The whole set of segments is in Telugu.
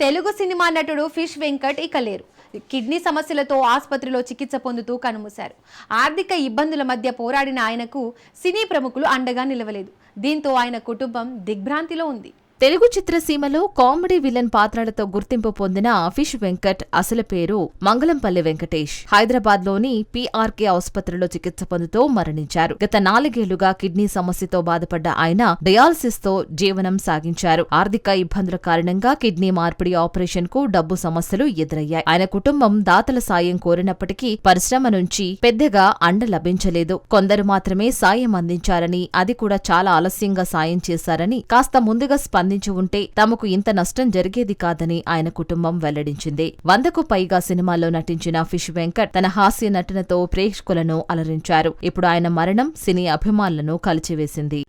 తెలుగు సినిమా నటుడు ఫిష్ వెంకట్ ఇక లేరు. కిడ్నీ సమస్యలతో ఆసుపత్రిలో చికిత్స పొందుతూ కన్నుమూశారు. ఆర్థిక ఇబ్బందుల మధ్య పోరాడిన ఆయనకు సినీ ప్రముఖులు అండగా నిలవలేదు. దీంతో ఆయన కుటుంబం దిగ్భ్రాంతిలో ఉంది. తెలుగు చిత్రసీమలో కామెడీ విలన్ పాత్రలతో గుర్తింపు పొందిన ఫిష్ వెంకట్ అసలు పేరు మంగళంపల్లి వెంకటేష్. హైదరాబాద్లోని పీఆర్కే ఆసుపత్రిలో చికిత్స పొందుతూ మరణించారు. గత 4 ఏళ్లుగా కిడ్నీ సమస్యతో బాధపడ్డ ఆయన డయాలసిస్ తో జీవనం సాగించారు. ఆర్థిక ఇబ్బందుల కారణంగా కిడ్నీ మార్పిడి ఆపరేషన్ కు డబ్బు సమస్యలు ఎదురయ్యాయి. ఆయన కుటుంబం దాతల సాయం కోరినప్పటికీ పరిశ్రమ నుంచి పెద్దగా అండ లభించలేదు. కొందరు మాత్రమే సాయం అందించారని, అది కూడా చాలా ఆలస్యంగా సాయం చేశారని, కాస్త ముందుగా స్పందించి ఉంటే తమకు ఇంత నష్టం జరిగేది కాదని ఆయన కుటుంబం వెల్లడించింది. 100కు పైగా సినిమాల్లో నటించిన ఫిష్ వెంకట్ తన హాస్య నటనతో ప్రేక్షకులను అలరించారు. ఇప్పుడు ఆయన మరణం సినీ అభిమానులను కలిచివేసింది.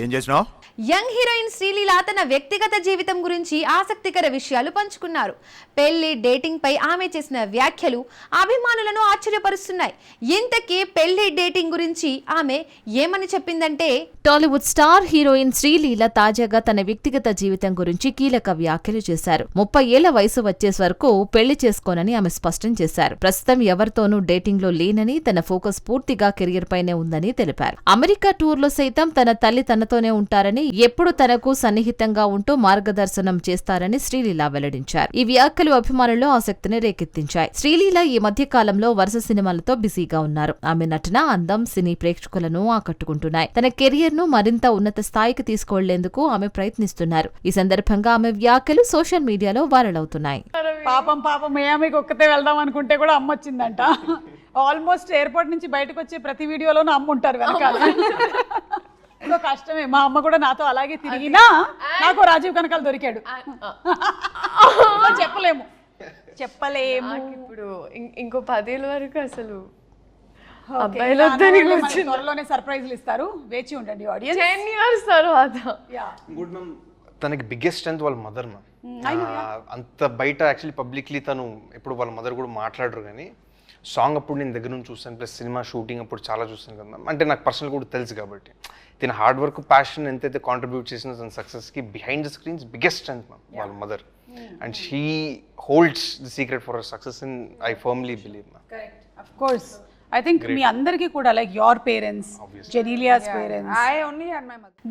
ఏం చేసినావు? యంగ్ హీరోయిన్ శ్రీలీల తన వ్యక్తిగత జీవితం గురించి ఆసక్తికర విషయాలు పంచుకున్నారు. పెళ్లి, డేటింగ్ పై ఆమె చేసిన వ్యాఖ్యలు అభిమానులను ఆశ్చర్యపరుస్తున్నాయి. ఇంతకీ పెళ్లి, డేటింగ్ గురించి ఆమె ఏమని చెప్పిందంటే, టాలీవుడ్ స్టార్ హీరోయిన్ శ్రీలీల తాజాగా తన వ్యక్తిగత జీవితం గురించి కీలక వ్యాఖ్యలు చేశారు. 30 ఏళ్ల వయసు వచ్చే వరకు పెళ్లి చేసుకోనని ఆమె స్పష్టం చేశారు. ప్రస్తుతం ఎవరితోనూ డేటింగ్ లో లేనని, తన ఫోకస్ పూర్తిగా కెరియర్ పైనే ఉందని తెలిపారు. అమెరికా టూర్లో సైతం తన తల్లి తనతోనే ఉంటారని, ఎప్పుడు తనకు సన్నిహితంగా ఉంటూ మార్గదర్శనం చేస్తారని శ్రీలీల వెల్లడించారు. ఈ వ్యాఖ్యలు అభిమానుల్లో ఆసక్తిని రేకెత్తించాయి. శ్రీలీల ఈ మధ్య కాలంలో వరుస సినిమాలతో బిజీగా ఉన్నారు. ఆమె నటన, అందం సినీ ప్రేక్షకులను ఆకట్టుకుంటున్నాయి. తన కెరియర్ ను మరింత ఉన్నత స్థాయికి తీసుకువెళ్లేందుకు ఆమె ప్రయత్నిస్తున్నారు. ఈ సందర్భంగా ఆమె వ్యాఖ్యలు సోషల్ మీడియాలో వైరల్ అవుతున్నాయి. పాపం మియామికి ఒక్కతే వెళ్దాం అనుకుంటే కూడా అమ్మ వచ్చిందంట. ఆల్మోస్ట్ ఎయిర్పోర్ట్ నుంచి బయటకు వచ్చే ప్రతి వీడియోలోనూ అమ్మ ఉంటారు వెనకాల. కష్టమే. మా అమ్మ కూడా నాతో అలాగే తిరిగినా నాకు రాజీవ్ కనకాల దొరికాడు. చెప్పలేము. ఇప్పుడు ఇంకో 10 ఏళ్ళ వరకు అసలు త్వరలోనే సర్ప్రైజ్లు ఇస్తారు, వేచి ఉండండి ఆడియన్స్. 10 years తర్వాత. తనకి బిగ్గెస్ట్ స్ట్రెంత్ వాళ్ళ మదర్ మ్యామ్. అంత బయట యాక్చువల్లీ పబ్లిక్లీ తను ఎప్పుడు వాళ్ళ మదర్ కూడా మాట్లాడరు, కానీ సాంగ్ అప్పుడు నేను దగ్గర నుంచి చూస్తాను, ప్లస్ సినిమా షూటింగ్ అప్పుడు చాలా చూస్తాను కదా మ్యామ్. అంటే నాకు పర్సనల్ కూడా తెలుసు కాబట్టి తన హార్డ్ వర్క్, ప్యాషన్ ఎంతైతే కాంట్రిబ్యూట్ చేసిన తన సక్సెస్కి behind the screens biggest strength ma'am వాళ్ళ mother. And she holds the secret for her success in I firmly believe ma'am. Of course I think మీ అందరికీ కూడా like your parents, Genelia's parents.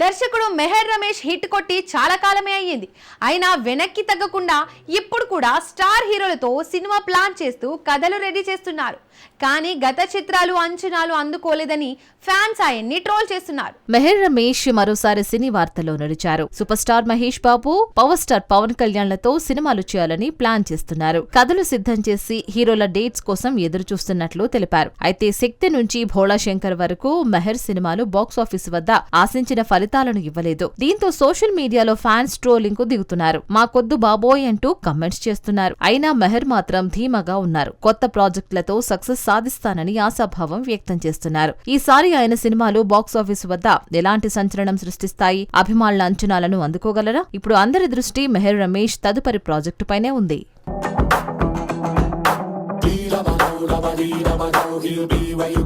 దర్శకుడు మెహర్ రమేష్ హిట్ కొట్టి చాలా కాలమే అయ్యింది. అయినా వెనక్కి తగ్గకుండా ఇప్పుడు కూడా స్టార్ హీరోలతో సినిమా ప్లాన్ చేస్తూ కథలు రెడీ చేస్తున్నారు. కానీ గత చిత్రాలు అంచనాలు అందుకోలేదని ఫ్యాన్స్ ఆయన్ని ట్రోల్ చేస్తున్నారు. మెహర్ రమేష్ మరోసారి సినీ వార్తల్లో నడిచారు. Super star Mahesh Babu, power star Pawan కళ్యాణ్లతో సినిమాలు చేయాలని ప్లాన్ చేస్తున్నారు. కథలు సిద్ధం చేసి హీరోల డేట్స్ కోసం ఎదురు చూస్తున్నట్లు తెలిపారు. అయితే శక్తి నుంచి భోళా శంకర్ వరకు మెహర్ సినిమాలు బాక్సాఫీస్ వద్ద ఆశించిన ఫలితాలను ఇవ్వలేదు. దీంతో సోషల్ మీడియాలో ఫ్యాన్స్ ట్రోలింగ్ కు దిగుతున్నారు. మాకొద్దు బాబోయ్ అంటూ కమెంట్స్ చేస్తున్నారు. అయినా మెహర్ మాత్రం ధీమాగా ఉన్నారు. కొత్త ప్రాజెక్టులతో సక్సెస్ సాధిస్తానని ఆశాభావం వ్యక్తం చేస్తున్నారు. ఈసారి ఆయన సినిమాలు బాక్సాఫీస్ వద్ద ఎలాంటి సంచలనం సృష్టిస్తాయి, అభిమానుల అంచనాలను అందుకోగలరా? ఇప్పుడు అందరి దృష్టి మెహర్ రమేష్ తదుపరి ప్రాజెక్టు పైనే ఉంది. He'll be where you